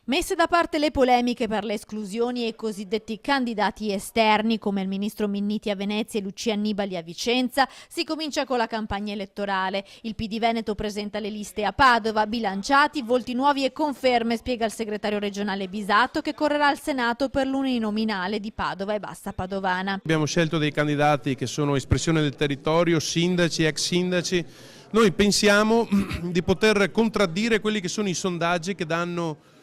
Messe da parte le polemiche per le esclusioni e i cosiddetti candidati esterni come il ministro Minniti a Venezia e Lucia Annibali a Vicenza, si comincia con la campagna elettorale. Il PD Veneto presenta le liste a Padova, bilanciati, volti nuovi e conferme, spiega il segretario regionale Bisato, che correrà al Senato per l'uninominale di Padova e Bassa Padovana. Abbiamo scelto dei candidati che sono espressione del territorio, sindaci, ex sindaci. Noi pensiamo di poter contraddire quelli che sono i sondaggi che danno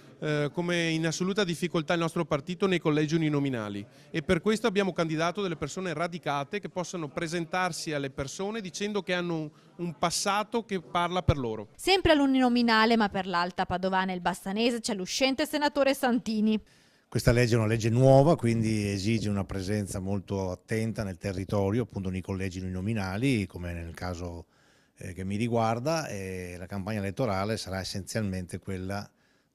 come in assoluta difficoltà il nostro partito nei collegi uninominali, e per questo abbiamo candidato delle persone radicate che possano presentarsi alle persone dicendo che hanno un passato che parla per loro. Sempre all'uninominale, ma per l'Alta Padovana e il Bassanese, c'è l'uscente senatore Santini. Questa legge è una legge nuova, quindi esige una presenza molto attenta nel territorio, appunto nei collegi uninominali, come nel caso che mi riguarda, e la campagna elettorale sarà essenzialmente quella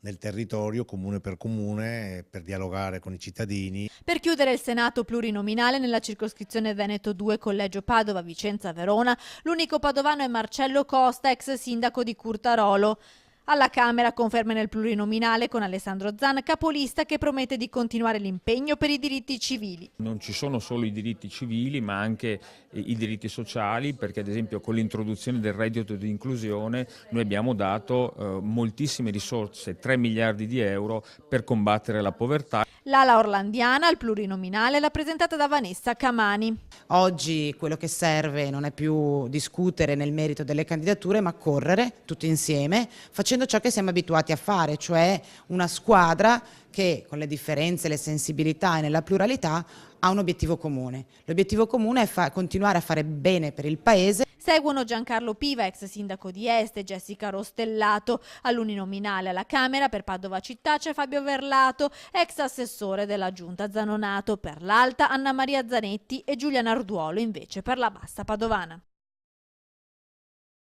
nel territorio, comune, per dialogare con i cittadini. Per chiudere il Senato plurinominale nella circoscrizione Veneto 2, collegio Padova, Vicenza, Verona, l'unico padovano è Marcello Costa, ex sindaco di Curtarolo. Alla Camera conferme nel plurinominale con Alessandro Zan, capolista, che promette di continuare l'impegno per i diritti civili. Non ci sono solo i diritti civili ma anche i diritti sociali, perché ad esempio con l'introduzione del reddito di inclusione noi abbiamo dato moltissime risorse, 3 miliardi di euro per combattere la povertà. L'ala orlandiana al plurinominale l'ha presentata da Vanessa Camani. Oggi quello che serve non è più discutere nel merito delle candidature, ma correre tutti insieme, facendo ciò che siamo abituati a fare, cioè una squadra che con le differenze, le sensibilità e nella pluralità ha un obiettivo comune. L'obiettivo comune è continuare a fare bene per il Paese. Seguono Giancarlo Piva, ex sindaco di Este, Jessica Rostellato. All'uninominale alla Camera per Padova Città c'è Fabio Verlato, ex assessore della Giunta Zanonato. Per l'Alta Anna Maria Zanetti e Giulia Narduolo invece per la Bassa Padovana.